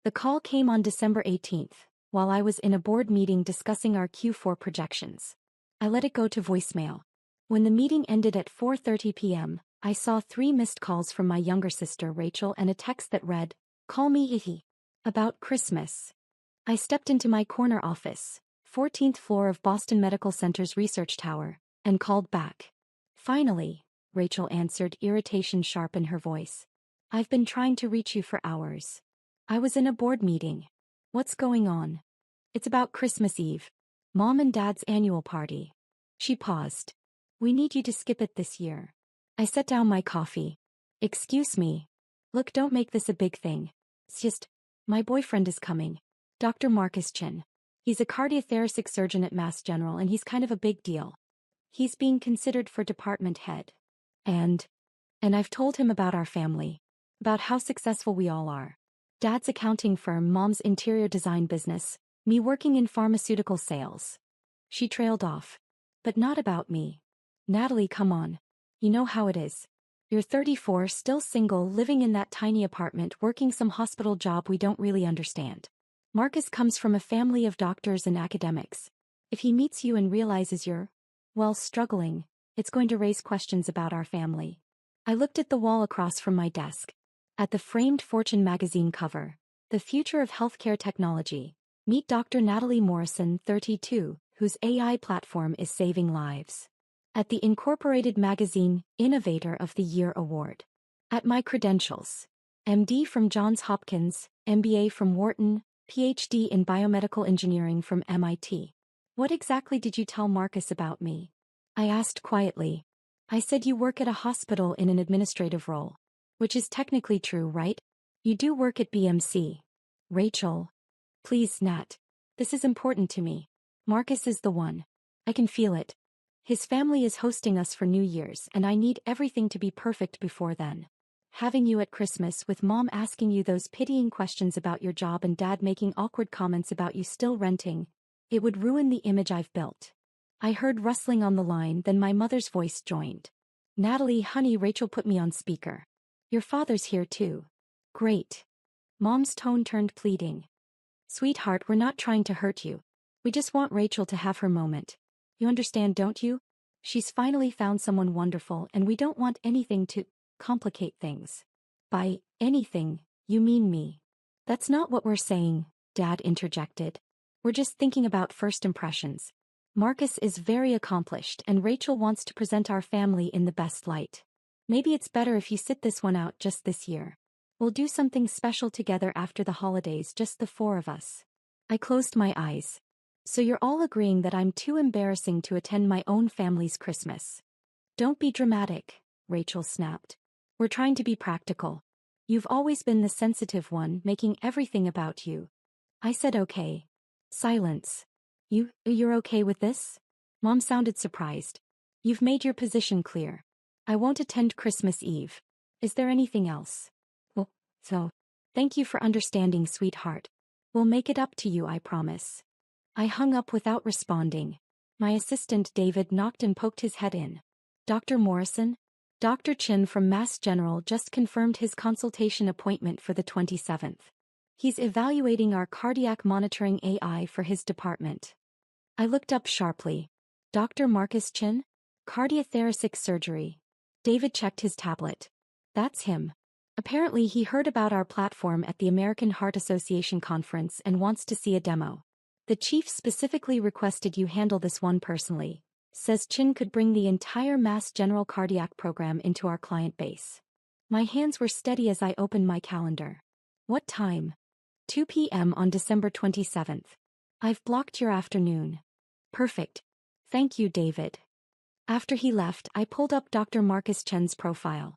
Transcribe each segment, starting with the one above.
The call came on December 18th, while I was in a board meeting discussing our Q4 projections. I let it go to voicemail. When the meeting ended at 4:30 p.m., I saw 3 missed calls from my younger sister Rachel and a text that read, "Call me Ihi. About Christmas." I stepped into my corner office, 14th floor of Boston Medical Center's research tower, and called back. "Finally," Rachel answered, irritation sharp in her voice. "I've been trying to reach you for hours. I was in a board meeting." "What's going on?" "It's about Christmas Eve. Mom and Dad's annual party." She paused. "We need you to skip it this year." I set down my coffee. "Excuse me. Look, don't make this a big thing. It's just, my boyfriend is coming. Dr. Marcus Chin. He's a cardiothoracic surgeon at Mass General and he's kind of a big deal. He's being considered for department head. And I've told him about our family. About how successful we all are. Dad's accounting firm, Mom's interior design business, me working in pharmaceutical sales." She trailed off. "But not about me. Natalie, come on. You know how it is. You're 34, still single, living in that tiny apartment, working some hospital job we don't really understand. Marcus comes from a family of doctors and academics. If he meets you and realizes you're, well, struggling, it's going to raise questions about our family." I looked at the wall across from my desk. At the framed Fortune magazine cover, "The Future of Healthcare Technology. Meet Dr. Natalie Morrison, 32, whose AI platform is saving lives." At the Incorporated magazine, Innovator of the Year Award. At my credentials: MD from Johns Hopkins, MBA from Wharton, PhD in biomedical engineering from MIT. "What exactly did you tell Marcus about me?" I asked quietly. "I said you work at a hospital in an administrative role. Which is technically true, right? You do work at BMC. Rachel. Please, Nat. This is important to me. Marcus is the one. I can feel it. His family is hosting us for New Year's and I need everything to be perfect before then. Having you at Christmas with Mom asking you those pitying questions about your job and Dad making awkward comments about you still renting, it would ruin the image I've built." I heard rustling on the line, then my mother's voice joined. "Natalie, honey," Rachel put me on speaker. "Your father's here too." "Great." Mom's tone turned pleading. "Sweetheart, we're not trying to hurt you. We just want Rachel to have her moment. You understand, don't you? She's finally found someone wonderful and we don't want anything to complicate things." "By anything, you mean me." "That's not what we're saying," Dad interjected. "We're just thinking about first impressions. Marcus is very accomplished and Rachel wants to present our family in the best light. Maybe it's better if you sit this one out just this year. We'll do something special together after the holidays, just the 4 of us." I closed my eyes. "So you're all agreeing that I'm too embarrassing to attend my own family's Christmas?" "Don't be dramatic," Rachel snapped. "We're trying to be practical. You've always been the sensitive one, making everything about you." I said okay. Silence. You're okay with this?" Mom sounded surprised. "You've made your position clear. I won't attend Christmas Eve. Is there anything else?" "Well, so, thank you for understanding, sweetheart. We'll make it up to you, I promise." I hung up without responding. My assistant David knocked and poked his head in. "Dr. Morrison?" "Dr. Chin from Mass General just confirmed his consultation appointment for the 27th. He's evaluating our cardiac monitoring AI for his department." I looked up sharply. "Dr. Marcus Chin? Cardiothoracic surgery." David checked his tablet. "That's him. Apparently he heard about our platform at the American Heart Association conference and wants to see a demo. The chief specifically requested you handle this one personally. Says Chin could bring the entire Mass General cardiac program into our client base." My hands were steady as I opened my calendar. "What time?" 2 p.m. on December 27th. "I've blocked your afternoon." "Perfect. Thank you, David." After he left, I pulled up Dr. Marcus Chen's profile.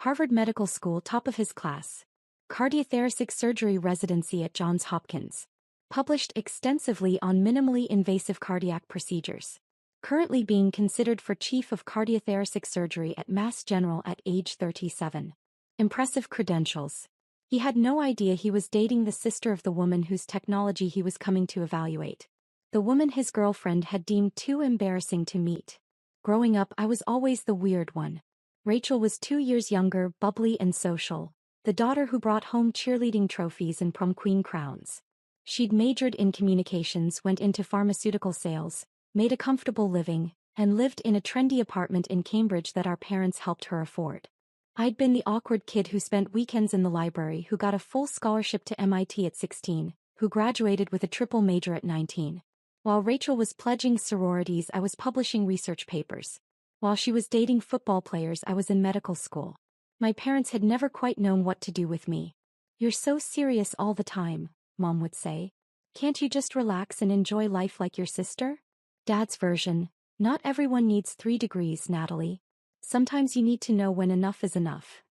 Harvard Medical School, top of his class. Cardiothoracic surgery residency at Johns Hopkins. Published extensively on minimally invasive cardiac procedures. Currently being considered for chief of cardiothoracic surgery at Mass General at age 37. Impressive credentials. He had no idea he was dating the sister of the woman whose technology he was coming to evaluate. The woman his girlfriend had deemed too embarrassing to meet. Growing up, I was always the weird one. Rachel was 2 years younger, bubbly and social. the daughter who brought home cheerleading trophies and prom queen crowns. She'd majored in communications, went into pharmaceutical sales, made a comfortable living, and lived in a trendy apartment in Cambridge that our parents helped her afford. I'd been the awkward kid who spent weekends in the library, who got a full scholarship to MIT at 16, who graduated with a triple major at 19. While Rachel was pledging sororities, I was publishing research papers. While she was dating football players, I was in medical school. My parents had never quite known what to do with me. "You're so serious all the time," Mom would say. "Can't you just relax and enjoy life like your sister?" Dad's version: "Not everyone needs 3 degrees, Natalie. Sometimes you need to know when enough is enough."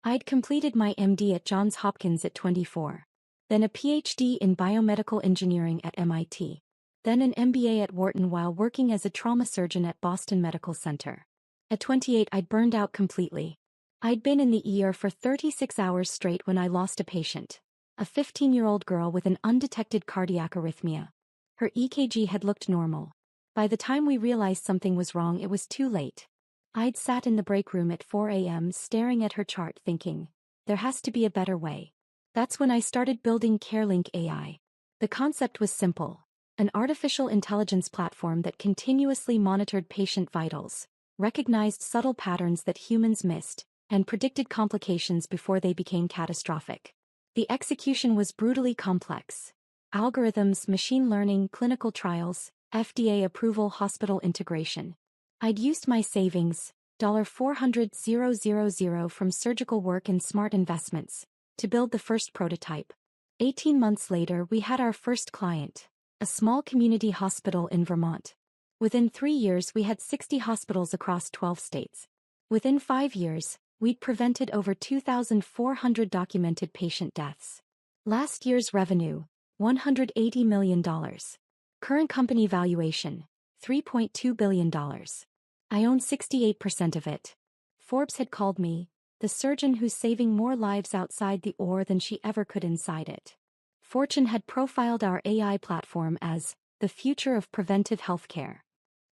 I'd completed my MD at Johns Hopkins at 24. Then a PhD in biomedical engineering at MIT. Then an MBA at Wharton while working as a trauma surgeon at Boston Medical Center. At 28, I'd burned out completely. I'd been in the ER for 36 hours straight when I lost a patient. A 15-year-old girl with an undetected cardiac arrhythmia. Her EKG had looked normal. By the time we realized something was wrong, it was too late. I'd sat in the break room at 4 a.m. staring at her chart thinking, there has to be a better way. That's when I started building CareLink AI. The concept was simple: an artificial intelligence platform that continuously monitored patient vitals, recognized subtle patterns that humans missed, and predicted complications before they became catastrophic. The execution was brutally complex. Algorithms, machine learning, clinical trials, FDA approval, hospital integration. I'd used my savings, $400,000 from surgical work and smart investments, to build the first prototype. 18 months later, we had our first client, a small community hospital in Vermont. Within 3 years, we had 60 hospitals across 12 states. Within 5 years, we'd prevented over 2,400 documented patient deaths. Last year's revenue, $180 million. Current company valuation, $3.2 billion. I own 68% of it. Forbes had called me the surgeon who's saving more lives outside the OR than she ever could inside it. Fortune had profiled our AI platform as the future of preventive healthcare.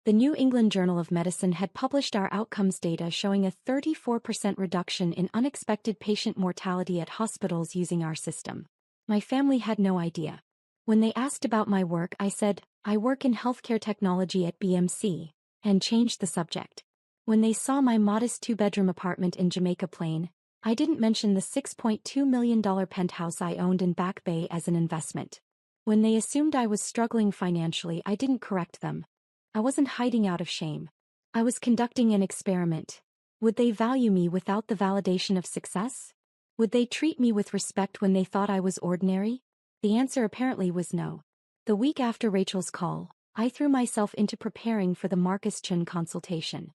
The New England Journal of Medicine had published our outcomes data showing a 34% reduction in unexpected patient mortality at hospitals using our system. My family had no idea. When they asked about my work, I said, I work in healthcare technology at BMC, and changed the subject. When they saw my modest 2-bedroom apartment in Jamaica Plain, I didn't mention the $6.2 million penthouse I owned in Back Bay as an investment. When they assumed I was struggling financially, I didn't correct them. I wasn't hiding out of shame. I was conducting an experiment. Would they value me without the validation of success? Would they treat me with respect when they thought I was ordinary? The answer apparently was no. The week after Rachel's call, I threw myself into preparing for the Marcus Chun consultation.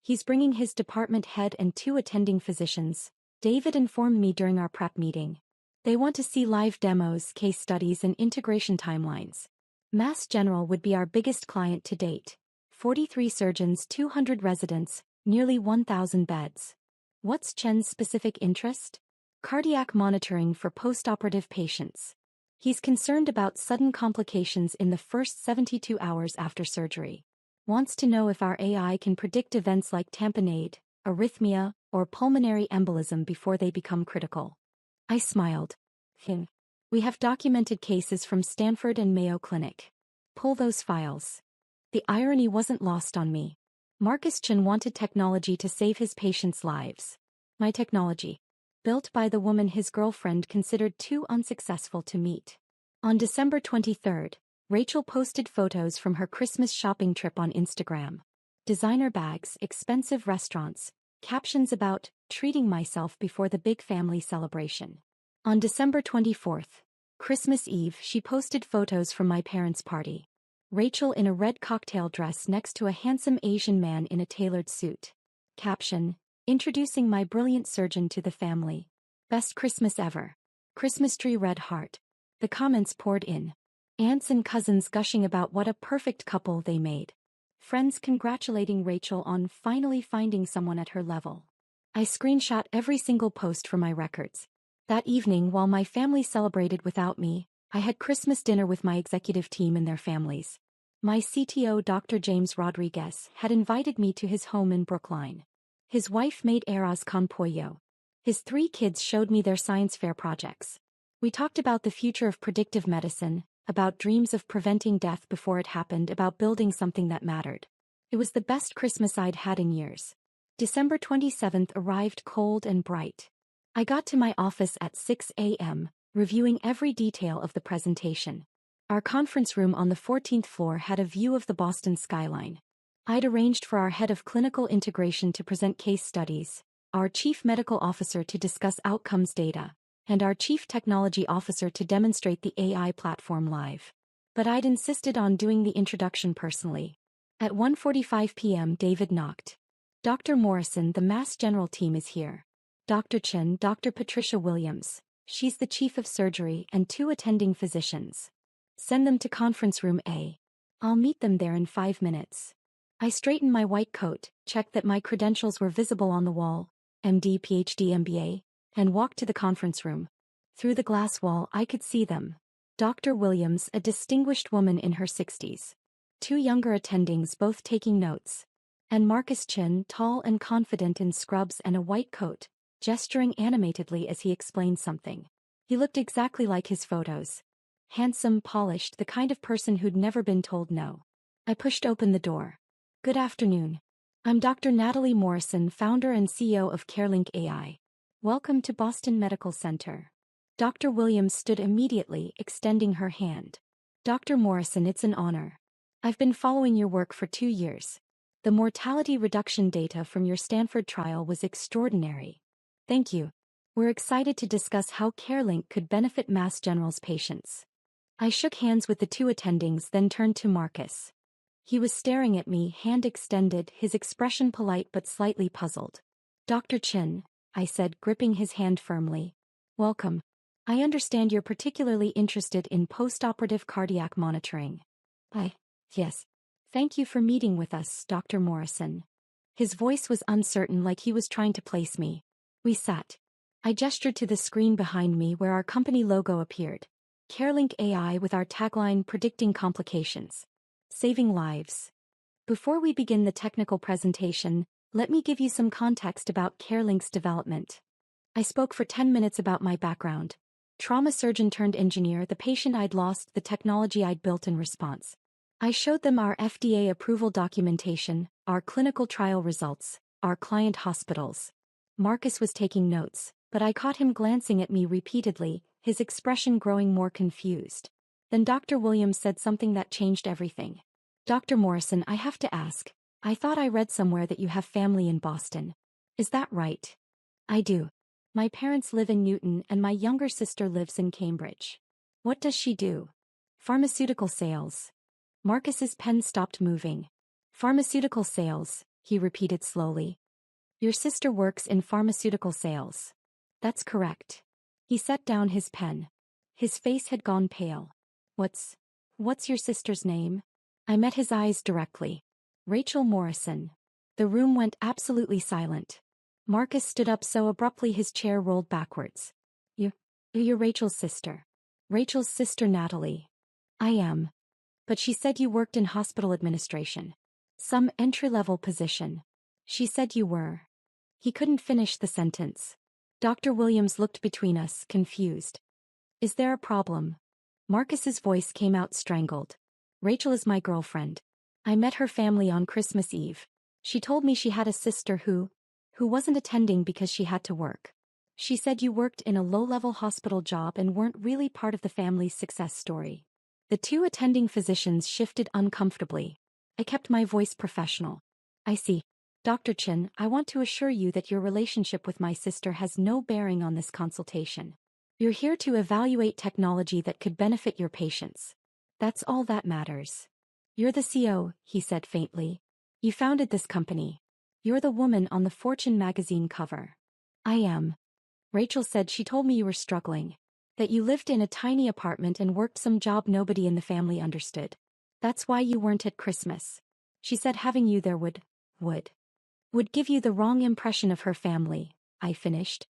He's bringing his department head and 2 attending physicians, David informed me during our prep meeting. They want to see live demos, case studies, and integration timelines. Mass General would be our biggest client to date. 43 surgeons, 200 residents, nearly 1,000 beds. What's Chen's specific interest? Cardiac monitoring for postoperative patients. He's concerned about sudden complications in the first 72 hours after surgery. Wants to know if our AI can predict events like tamponade, arrhythmia, or pulmonary embolism before they become critical. I smiled. We have documented cases from Stanford and Mayo Clinic. Pull those files. The irony wasn't lost on me. Marcus Chun wanted technology to save his patients' lives. My technology, built by the woman his girlfriend considered too unsuccessful to meet. On December 23rd, Rachel posted photos from her Christmas shopping trip on Instagram. Designer bags, expensive restaurants, captions about treating myself before the big family celebration. On December 24th, Christmas Eve, she posted photos from my parents' party. Rachel in a red cocktail dress next to a handsome Asian man in a tailored suit. Caption: introducing my brilliant surgeon to the family. Best Christmas ever. Christmas tree red heart. The comments poured in. Aunts and cousins gushing about what a perfect couple they made. Friends congratulating Rachel on finally finding someone at her level. I screenshot every single post from my records. That evening, while my family celebrated without me, I had Christmas dinner with my executive team and their families. My CTO, Dr. James Rodriguez, had invited me to his home in Brookline. His wife made arroz con pollo. His 3 kids showed me their science fair projects. We talked about the future of predictive medicine, about dreams of preventing death before it happened, about building something that mattered. It was the best Christmas I'd had in years. December 27th arrived cold and bright. I got to my office at 6 a.m., reviewing every detail of the presentation. Our conference room on the 14th floor had a view of the Boston skyline. I'd arranged for our head of clinical integration to present case studies, our chief medical officer to discuss outcomes data, and our chief technology officer to demonstrate the AI platform live. But I'd insisted on doing the introduction personally. At 1:45 p.m. David knocked. "Dr. Morrison, the Mass General team is here. Dr. Chen, Dr. Patricia Williams, she's the chief of surgery, and 2 attending physicians. Send them to conference room A. I'll meet them there in 5 minutes." I straightened my white coat, checked that my credentials were visible on the wall, MD, PhD, MBA, and walked to the conference room. Through the glass wall I could see them. Dr. Williams, a distinguished woman in her 60s. 2 younger attendings both taking notes. And Marcus Chin, tall and confident in scrubs and a white coat, gesturing animatedly as he explained something. He looked exactly like his photos. Handsome, polished, the kind of person who'd never been told no. I pushed open the door. "Good afternoon. I'm Dr. Natalie Morrison, founder and CEO of CareLink AI. Welcome to Boston Medical Center." Dr. Williams stood immediately, extending her hand. "Dr. Morrison, it's an honor. I've been following your work for 2 years. The mortality reduction data from your Stanford trial was extraordinary. Thank you. We're excited to discuss how CareLink could benefit Mass General's patients." I shook hands with the 2 attendings, then turned to Marcus. He was staring at me, hand extended, his expression polite but slightly puzzled. "Dr. Chin," I said, gripping his hand firmly. "Welcome. I understand you're particularly interested in postoperative cardiac monitoring." Yes. "Thank you for meeting with us, Dr. Morrison." His voice was uncertain, like he was trying to place me. We sat. I gestured to the screen behind me where our company logo appeared. CareLink AI, with our tagline "Predicting Complications. Saving Lives." Before we begin the technical presentation, let me give you some context about CareLink's development. I spoke for 10 minutes about my background. Trauma surgeon turned engineer, the patient I'd lost, the technology I'd built in response. I showed them our FDA approval documentation, our clinical trial results, our client hospitals. Marcus was taking notes, but I caught him glancing at me repeatedly, his expression growing more confused. Then Dr. Williams said something that changed everything. "Dr. Morrison, I have to ask, I thought I read somewhere that you have family in Boston. Is that right?" "I do. My parents live in Newton and my younger sister lives in Cambridge." "What does she do?" "Pharmaceutical sales." Marcus's pen stopped moving. "Pharmaceutical sales," he repeated slowly. "Your sister works in pharmaceutical sales." "That's correct." He set down his pen. His face had gone pale. What's your sister's name?" I met his eyes directly. "Rachel Morrison." The room went absolutely silent. Marcus stood up so abruptly his chair rolled backwards. You're Rachel's sister." "Rachel's sister Natalie." "I am. But she said you worked in hospital administration. Some entry-level position." "She said you were." He couldn't finish the sentence. Dr. Williams looked between us, confused. "Is there a problem?" Marcus's voice came out strangled. "Rachel is my girlfriend. I met her family on Christmas Eve. She told me she had a sister who wasn't attending because she had to work. She said you worked in a low-level hospital job and weren't really part of the family's success story." The 2 attending physicians shifted uncomfortably. I kept my voice professional. "I see. Dr. Chin, I want to assure you that your relationship with my sister has no bearing on this consultation. You're here to evaluate technology that could benefit your patients. That's all that matters. You're the CEO," he said faintly. "You founded this company. You're the woman on the Fortune magazine cover." "I am." "Rachel said she told me you were struggling. That you lived in a tiny apartment and worked some job nobody in the family understood. That's why you weren't at Christmas. She said having you there would give you the wrong impression of her family," I finished.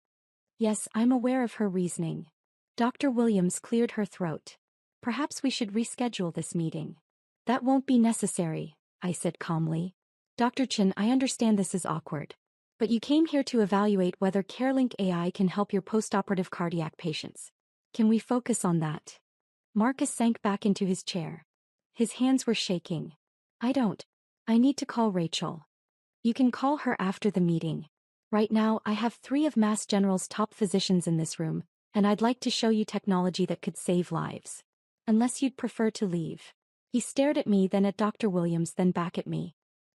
"Yes, I'm aware of her reasoning." Dr. Williams cleared her throat. "Perhaps we should reschedule this meeting." "That won't be necessary," I said calmly. "Dr. Chin, I understand this is awkward. But you came here to evaluate whether CareLink AI can help your postoperative cardiac patients. Can we focus on that? Marcus sank back into his chair. His hands were shaking. I don't. I need to call Rachel. You can call her after the meeting. Right now, I have 3 of Mass General's top physicians in this room, and I'd like to show you technology that could save lives. Unless you'd prefer to leave. He stared at me, then at Dr. Williams, then back at me.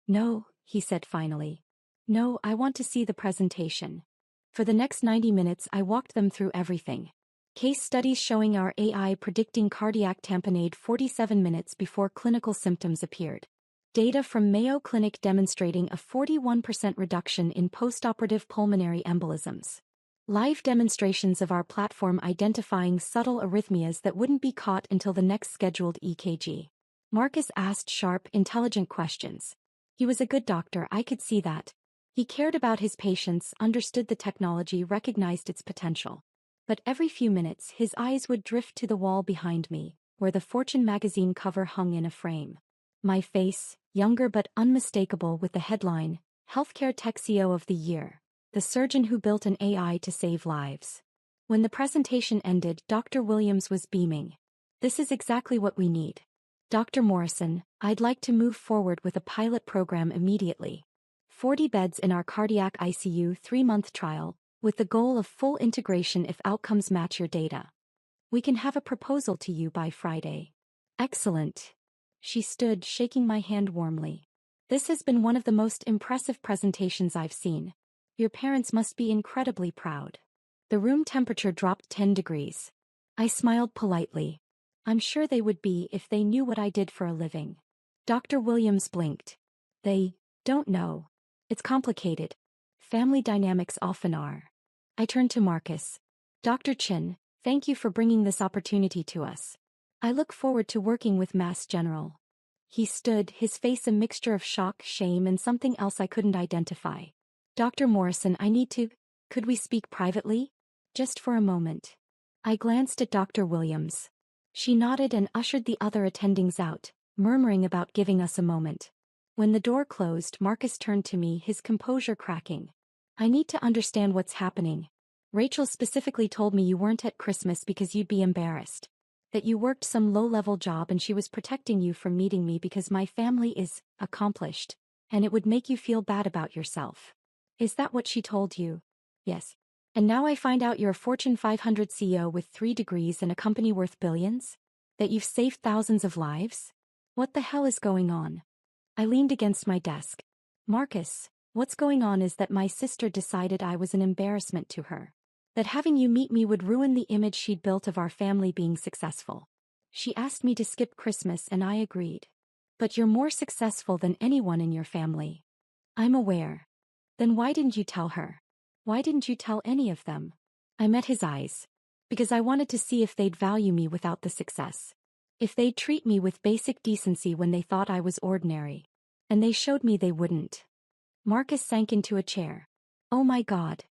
No, he said finally. No, I want to see the presentation. For the next 90 minutes, I walked them through everything. Case studies showing our AI predicting cardiac tamponade 47 minutes before clinical symptoms appeared. Data from Mayo Clinic demonstrating a 41% reduction in postoperative pulmonary embolisms. Live demonstrations of our platform identifying subtle arrhythmias that wouldn't be caught until the next scheduled EKG. Marcus asked sharp, intelligent questions. He was a good doctor, I could see that. He cared about his patients, understood the technology, recognized its potential. But every few minutes his eyes would drift to the wall behind me, where the Fortune magazine cover hung in a frame. My face, younger but unmistakable, with the headline, Healthcare Tech CEO of the Year, the surgeon who built an AI to save lives. When the presentation ended, Dr. Williams was beaming. This is exactly what we need. Dr. Morrison, I'd like to move forward with a pilot program immediately. 40 beds in our cardiac ICU 3-month trial, with the goal of full integration if outcomes match your data. We can have a proposal to you by Friday. Excellent. She stood, shaking my hand warmly. This has been one of the most impressive presentations I've seen. Your parents must be incredibly proud. The room temperature dropped 10 degrees. I smiled politely. I'm sure they would be if they knew what I did for a living. Dr. Williams blinked. They don't know. It's complicated. Family dynamics often are. I turned to Marcus. Dr. Chin, thank you for bringing this opportunity to us. I look forward to working with Mass General. He stood, his face a mixture of shock, shame, and something else I couldn't identify. Dr. Morrison, could we speak privately? Just for a moment. I glanced at Dr. Williams. She nodded and ushered the other attendings out, murmuring about giving us a moment. When the door closed, Marcus turned to me, his composure cracking. I need to understand what's happening. Rachel specifically told me you weren't at Christmas because you'd be embarrassed. That you worked some low-level job and she was protecting you from meeting me because my family is accomplished, and it would make you feel bad about yourself. Is that what she told you? Yes. And now I find out you're a Fortune 500 CEO with 3 degrees and a company worth billions? That you've saved thousands of lives? What the hell is going on? I leaned against my desk. Marcus, what's going on is that my sister decided I was an embarrassment to her. That having you meet me would ruin the image she'd built of our family being successful. She asked me to skip Christmas and I agreed. But you're more successful than anyone in your family. I'm aware. Then why didn't you tell her? Why didn't you tell any of them? I met his eyes. Because I wanted to see if they'd value me without the success. If they'd treat me with basic decency when they thought I was ordinary. And they showed me they wouldn't. Marcus sank into a chair. Oh my God.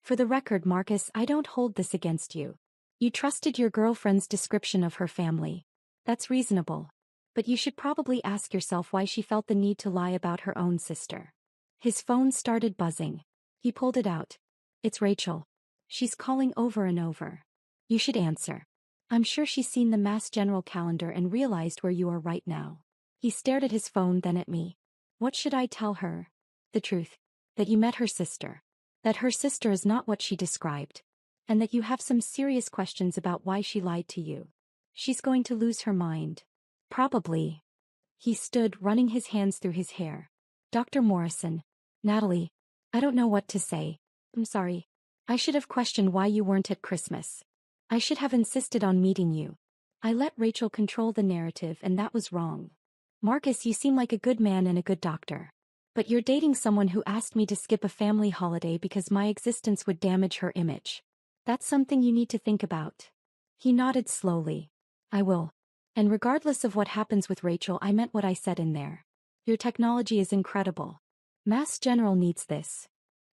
For the record, Marcus, I don't hold this against you. You trusted your girlfriend's description of her family. That's reasonable. But you should probably ask yourself why she felt the need to lie about her own sister. His phone started buzzing. He pulled it out. It's Rachel. She's calling over and over. You should answer. I'm sure she's seen the Mass General calendar and realized where you are right now. He stared at his phone, then at me. What should I tell her? The truth. That you met her sister. That her sister is not what she described. And that you have some serious questions about why she lied to you. She's going to lose her mind. Probably. He stood, running his hands through his hair. Dr. Morrison. Natalie. I don't know what to say. I'm sorry. I should have questioned why you weren't at Christmas. I should have insisted on meeting you. I let Rachel control the narrative and that was wrong. Marcus, you seem like a good man and a good doctor. But you're dating someone who asked me to skip a family holiday because my existence would damage her image. That's something you need to think about. He nodded slowly. I will. And regardless of what happens with Rachel, I meant what I said in there. Your technology is incredible. Mass General needs this.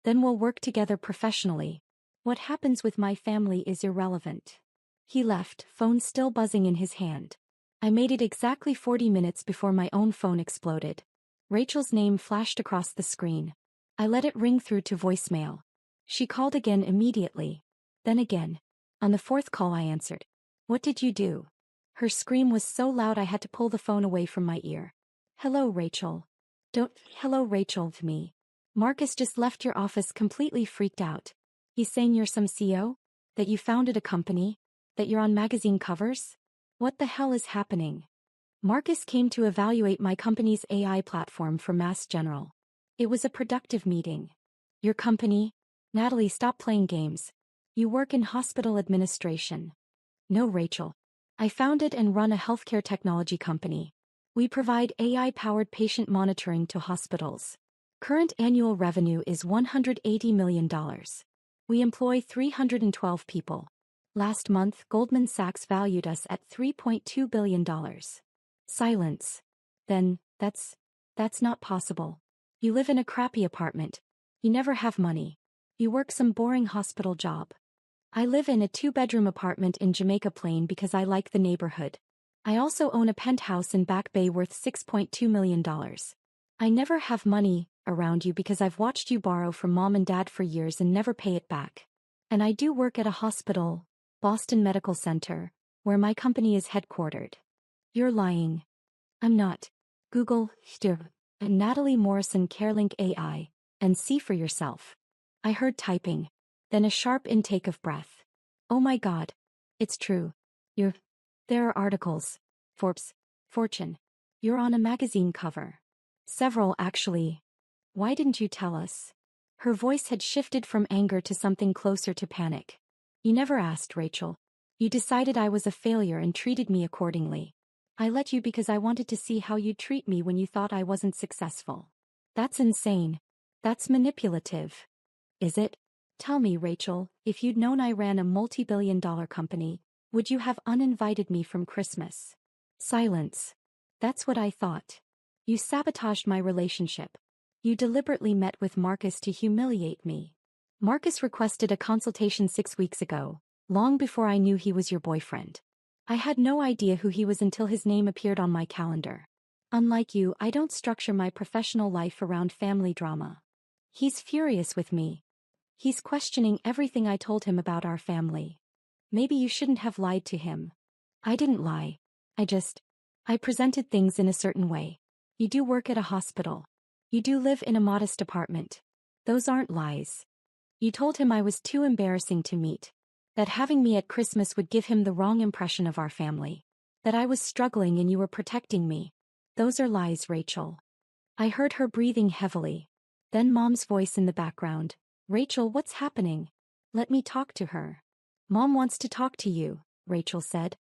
Then we'll work together professionally. What happens with my family is irrelevant. He left, phone still buzzing in his hand. I made it exactly 40 minutes before my own phone exploded. Rachel's name flashed across the screen. I let it ring through to voicemail. She called again immediately. Then again. On the fourth call I answered. What did you do? Her scream was so loud I had to pull the phone away from my ear. Hello, Rachel. Hello, Rachel, to me. Marcus just left your office completely freaked out. He's saying you're some CEO? That you founded a company? That you're on magazine covers? What the hell is happening? Marcus came to evaluate my company's AI platform for Mass General. It was a productive meeting. Your company? Natalie, stop playing games. You work in hospital administration. No, Rachel. I founded and run a healthcare technology company. We provide AI-powered patient monitoring to hospitals. Current annual revenue is $180 million. We employ 312 people. Last month, Goldman Sachs valued us at $3.2 billion. Silence. Then, that's not possible. You live in a crappy apartment. You never have money. You work some boring hospital job. I live in a 2-bedroom apartment in Jamaica Plain because I like the neighborhood. I also own a penthouse in Back Bay worth $6.2 million. I never have money around you because I've watched you borrow from mom and dad for years and never pay it back. And I do work at a hospital, Boston Medical Center, where my company is headquartered. You're lying. I'm not. Google and Natalie Morrison Carelink AI, and see for yourself. I heard typing. Then a sharp intake of breath. Oh my God. It's true. There are articles. Forbes. Fortune. You're on a magazine cover. Several, actually. Why didn't you tell us? Her voice had shifted from anger to something closer to panic. You never asked, Rachel. You decided I was a failure and treated me accordingly. I let you because I wanted to see how you'd treat me when you thought I wasn't successful. That's insane. That's manipulative. Is it? Tell me, Rachel, if you'd known I ran a multi-billion-dollar company, would you have uninvited me from Christmas? Silence. That's what I thought. You sabotaged my relationship. You deliberately met with Marcus to humiliate me. Marcus requested a consultation 6 weeks ago, long before I knew he was your boyfriend. I had no idea who he was until his name appeared on my calendar. Unlike you, I don't structure my professional life around family drama. He's furious with me. He's questioning everything I told him about our family. Maybe you shouldn't have lied to him. I didn't lie. I presented things in a certain way. You do work at a hospital. You do live in a modest apartment. Those aren't lies. You told him I was too embarrassing to meet. That having me at Christmas would give him the wrong impression of our family. That I was struggling and you were protecting me. Those are lies, Rachel. I heard her breathing heavily. Then Mom's voice in the background. Rachel, what's happening? Let me talk to her. Mom wants to talk to you, Rachel said.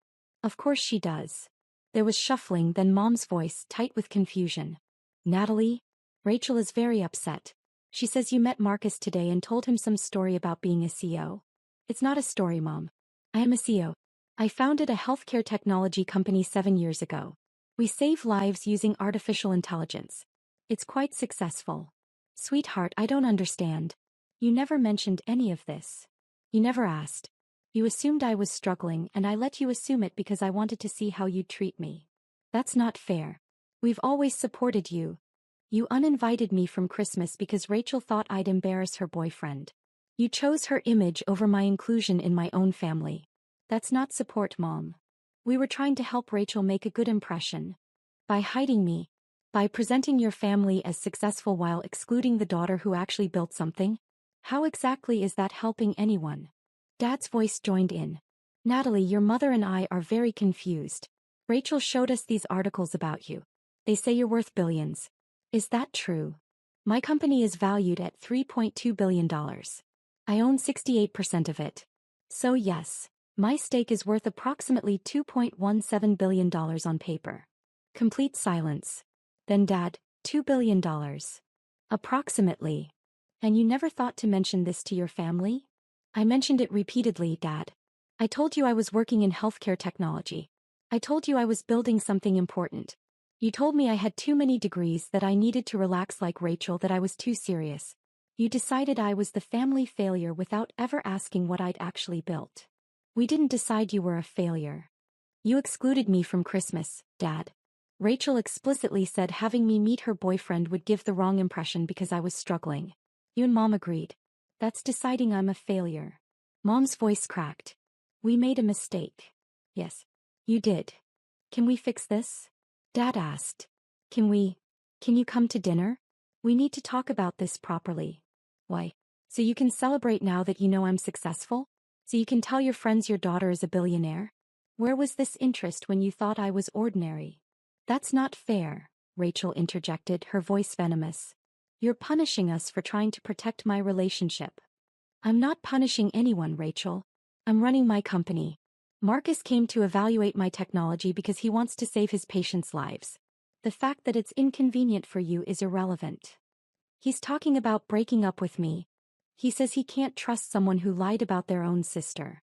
Of course she does. There was shuffling, then Mom's voice, tight with confusion. Natalie? Rachel is very upset. She says you met Marcus today and told him some story about being a CEO. It's not a story, Mom. I am a CEO. I founded a healthcare technology company 7 years ago. We save lives using artificial intelligence. It's quite successful. Sweetheart, I don't understand. You never mentioned any of this. You never asked. You assumed I was struggling and I let you assume it because I wanted to see how you'd treat me. That's not fair. We've always supported you. You uninvited me from Christmas because Rachel thought I'd embarrass her boyfriend. You chose her image over my inclusion in my own family. That's not support, Mom. We were trying to help Rachel make a good impression. By hiding me. By presenting your family as successful while excluding the daughter who actually built something. How exactly is that helping anyone? Dad's voice joined in. Natalie, your mother and I are very confused. Rachel showed us these articles about you. They say you're worth billions. Is that true? My company is valued at $3.2 billion. I own 68% of it. So yes, my stake is worth approximately $2.17 billion on paper. Complete silence. Then Dad, $2 billion. Approximately. And you never thought to mention this to your family? I mentioned it repeatedly, Dad. I told you I was working in healthcare technology. I told you I was building something important. You told me I had too many degrees, that I needed to relax like Rachel, that I was too serious. You decided I was the family failure without ever asking what I'd actually built. We didn't decide you were a failure. You excluded me from Christmas, Dad. Rachel explicitly said having me meet her boyfriend would give the wrong impression because I was struggling. You and Mom agreed. That's deciding I'm a failure. Mom's voice cracked. We made a mistake. Yes. You did. Can we fix this? Dad asked. Can you come to dinner? We need to talk about this properly. Why? So you can celebrate now that you know I'm successful? So you can tell your friends your daughter is a billionaire? Where was this interest when you thought I was ordinary? That's not fair, Rachel interjected, her voice venomous. You're punishing us for trying to protect my relationship. I'm not punishing anyone, Rachel. I'm running my company. Marcus came to evaluate my technology because he wants to save his patients' lives. The fact that it's inconvenient for you is irrelevant. He's talking about breaking up with me. He says he can't trust someone who lied about their own sister.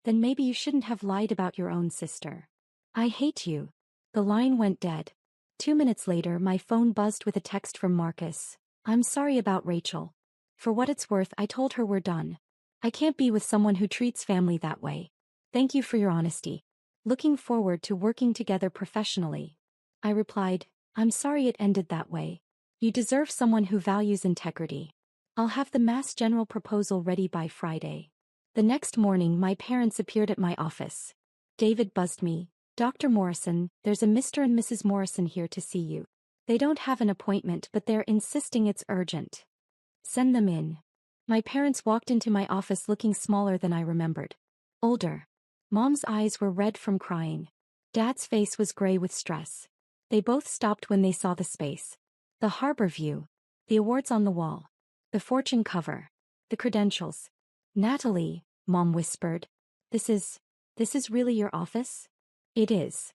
Then maybe you shouldn't have lied about your own sister. I hate you. The line went dead. 2 minutes later, my phone buzzed with a text from Marcus. I'm sorry about Rachel. For what it's worth, I told her we're done. I can't be with someone who treats family that way. Thank you for your honesty. Looking forward to working together professionally. I replied, I'm sorry it ended that way. You deserve someone who values integrity. I'll have the Mass General proposal ready by Friday. The next morning, my parents appeared at my office. David buzzed me. Dr. Morrison, there's a Mr. and Mrs. Morrison here to see you. They don't have an appointment, but they're insisting it's urgent. Send them in. My parents walked into my office looking smaller than I remembered. Older. Mom's eyes were red from crying. Dad's face was gray with stress. They both stopped when they saw the space. The harbor view. The awards on the wall. The Fortune cover. The credentials. Natalie, Mom whispered. This is really your office? It is.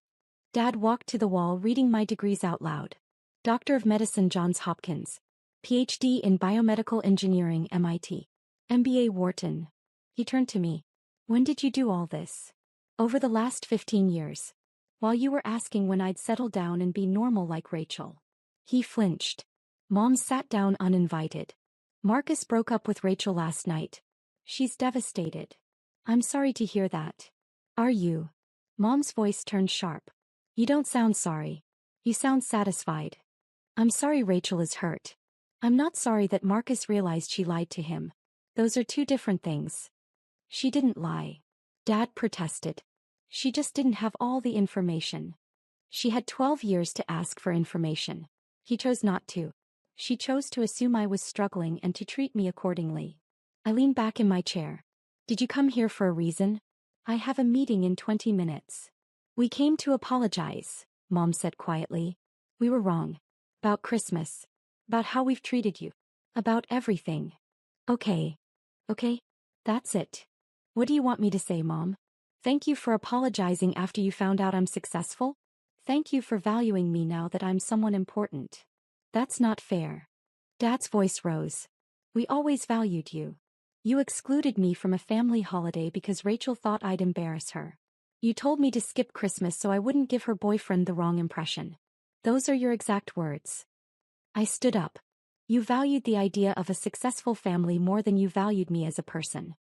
Dad walked to the wall reading my degrees out loud. Doctor of Medicine, Johns Hopkins. PhD in Biomedical Engineering, MIT. MBA, Wharton. He turned to me. When did you do all this? Over the last 15 years. While you were asking when I'd settle down and be normal like Rachel. He flinched. Mom sat down uninvited. Marcus broke up with Rachel last night. She's devastated. I'm sorry to hear that. Are you? Mom's voice turned sharp. You don't sound sorry. You sound satisfied. I'm sorry Rachel is hurt. I'm not sorry that Marcus realized she lied to him. Those are two different things. She didn't lie. Dad protested. She just didn't have all the information. She had 12 years to ask for information. He chose not to. She chose to assume I was struggling and to treat me accordingly. I leaned back in my chair. Did you come here for a reason? I have a meeting in 20 minutes. We came to apologize, Mom said quietly. We were wrong. About Christmas. About how we've treated you. About everything. Okay. That's it. What do you want me to say, Mom? Thank you for apologizing after you found out I'm successful? Thank you for valuing me now that I'm someone important. That's not fair. Dad's voice rose. We always valued you. You excluded me from a family holiday because Rachel thought I'd embarrass her. You told me to skip Christmas so I wouldn't give her boyfriend the wrong impression. Those are your exact words. I stood up. You valued the idea of a successful family more than you valued me as a person.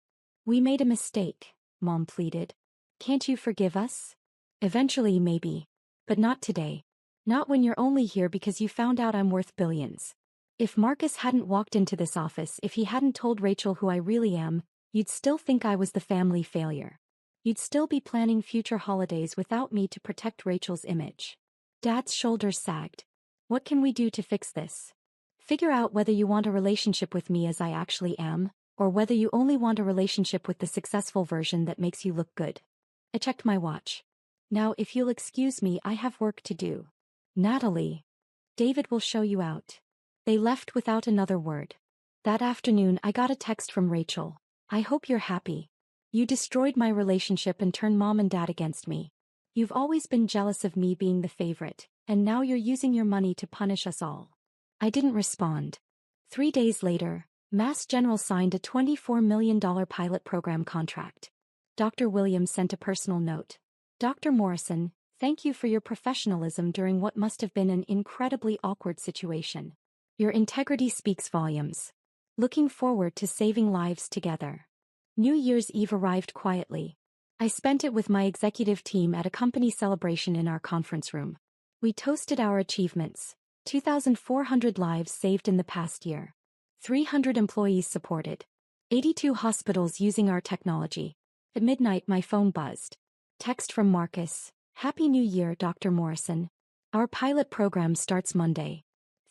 We made a mistake, Mom pleaded. Can't you forgive us? Eventually, maybe. But not today. Not when you're only here because you found out I'm worth billions. If Marcus hadn't walked into this office, if he hadn't told Rachel who I really am, you'd still think I was the family failure. You'd still be planning future holidays without me to protect Rachel's image. Dad's shoulders sagged. What can we do to fix this? Figure out whether you want a relationship with me as I actually am, or whether you only want a relationship with the successful version that makes you look good. I checked my watch. Now, if you'll excuse me, I have work to do. Natalie. David will show you out. They left without another word. That afternoon, I got a text from Rachel. I hope you're happy. You destroyed my relationship and turned Mom and Dad against me. You've always been jealous of me being the favorite, and now you're using your money to punish us all. I didn't respond. 3 days later, Mass General signed a $24 million pilot program contract. Dr. Williams sent a personal note. Dr. Morrison, thank you for your professionalism during what must have been an incredibly awkward situation. Your integrity speaks volumes. Looking forward to saving lives together. New Year's Eve arrived quietly. I spent it with my executive team at a company celebration in our conference room. We toasted our achievements, 2,400 lives saved in the past year. 300 employees supported. 82 hospitals using our technology. At midnight my phone buzzed. Text from Marcus. Happy New Year, Dr. Morrison. Our pilot program starts Monday.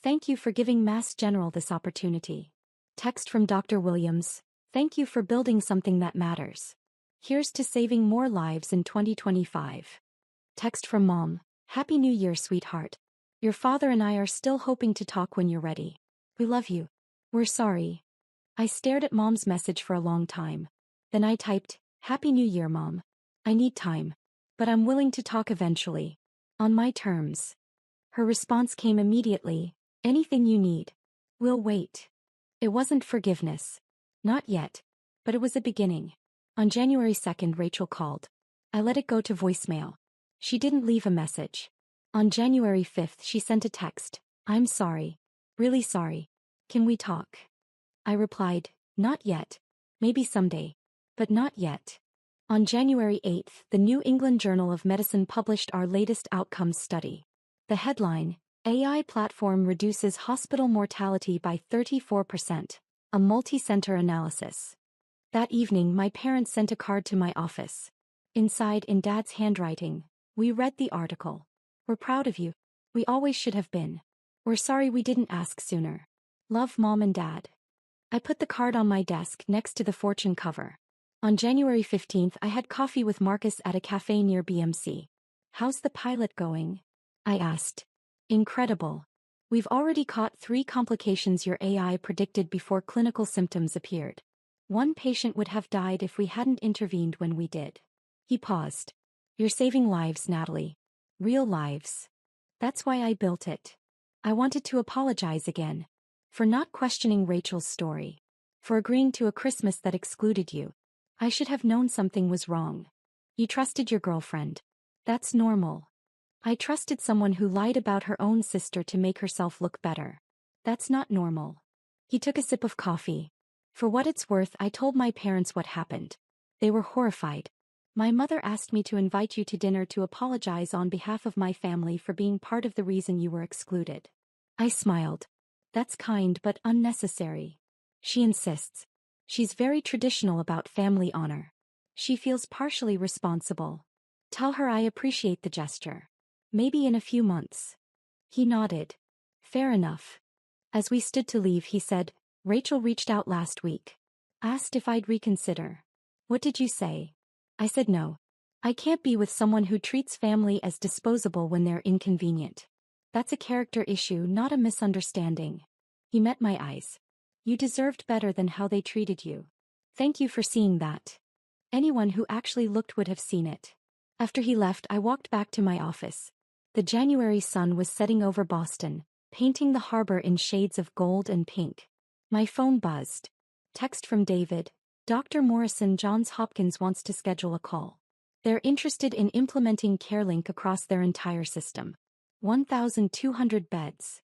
Thank you for giving Mass General this opportunity. Text from Dr. Williams. Thank you for building something that matters. Here's to saving more lives in 2025. Text from Mom. Happy New Year, sweetheart. Your father and I are still hoping to talk when you're ready. We love you. We're sorry. I stared at Mom's message for a long time. Then I typed, Happy New Year, Mom. I need time. But I'm willing to talk eventually. On my terms. Her response came immediately. Anything you need. We'll wait. It wasn't forgiveness. Not yet. But it was a beginning. On January 2nd, Rachel called. I let it go to voicemail. She didn't leave a message. On January 5th, she sent a text. I'm sorry. Really sorry. Can we talk? I replied, not yet. Maybe someday. But not yet. On January 8th, the New England Journal of Medicine published our latest outcomes study. The headline, AI platform reduces hospital mortality by 34%, a multi-center analysis. That evening my parents sent a card to my office. Inside, in Dad's handwriting, we read the article. We're proud of you. We always should have been. We're sorry we didn't ask sooner. Love, Mom and Dad. I put the card on my desk next to the Fortune cover. On January 15th, I had coffee with Marcus at a cafe near BMC. How's the pilot going? I asked. Incredible. We've already caught 3 complications your AI predicted before clinical symptoms appeared. 1 patient would have died if we hadn't intervened when we did. He paused. You're saving lives, Natalie. Real lives. That's why I built it. I wanted to apologize again. For not questioning Rachel's story. For agreeing to a Christmas that excluded you. I should have known something was wrong. You trusted your girlfriend. That's normal. I trusted someone who lied about her own sister to make herself look better. That's not normal. He took a sip of coffee. For what it's worth, I told my parents what happened. They were horrified. My mother asked me to invite you to dinner to apologize on behalf of my family for being part of the reason you were excluded. I smiled. That's kind but unnecessary. She insists. She's very traditional about family honor. She feels partially responsible. Tell her I appreciate the gesture. Maybe in a few months. He nodded. Fair enough. As we stood to leave, he said, Rachel reached out last week. Asked if I'd reconsider. What did you say? I said no. I can't be with someone who treats family as disposable when they're inconvenient. That's a character issue, not a misunderstanding. He met my eyes. You deserved better than how they treated you. Thank you for seeing that. Anyone who actually looked would have seen it. After he left, I walked back to my office. The January sun was setting over Boston, painting the harbor in shades of gold and pink. My phone buzzed. Text from David. Dr. Morrison, Johns Hopkins wants to schedule a call. They're interested in implementing CareLink across their entire system. 1,200 beds.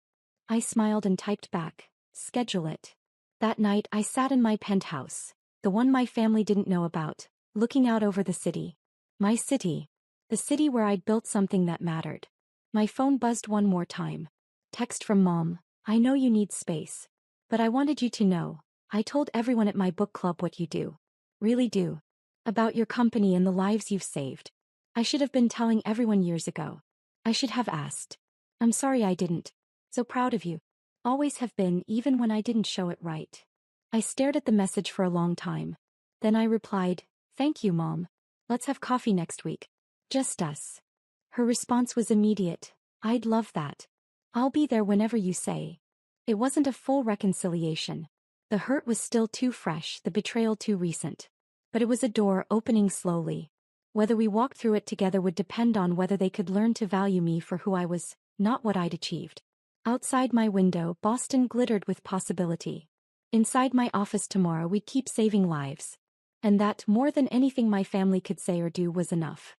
I smiled and typed back, schedule it. That night I sat in my penthouse, the one my family didn't know about, looking out over the city. My city. The city where I'd built something that mattered. My phone buzzed one more time. Text from Mom. I know you need space. But I wanted you to know. I told everyone at my book club what you do. Really do. About your company and the lives you've saved. I should have been telling everyone years ago. I should have asked. I'm sorry I didn't. So proud of you. Always have been, even when I didn't show it right. I stared at the message for a long time. Then I replied, Thank you, Mom. Let's have coffee next week. Just us. Her response was immediate. I'd love that. I'll be there whenever you say. It wasn't a full reconciliation. The hurt was still too fresh, the betrayal too recent. But it was a door opening slowly. Whether we walked through it together would depend on whether they could learn to value me for who I was, not what I'd achieved. Outside my window, Boston glittered with possibility. Inside my office tomorrow, we'd keep saving lives. And that, more than anything my family could say or do, was enough.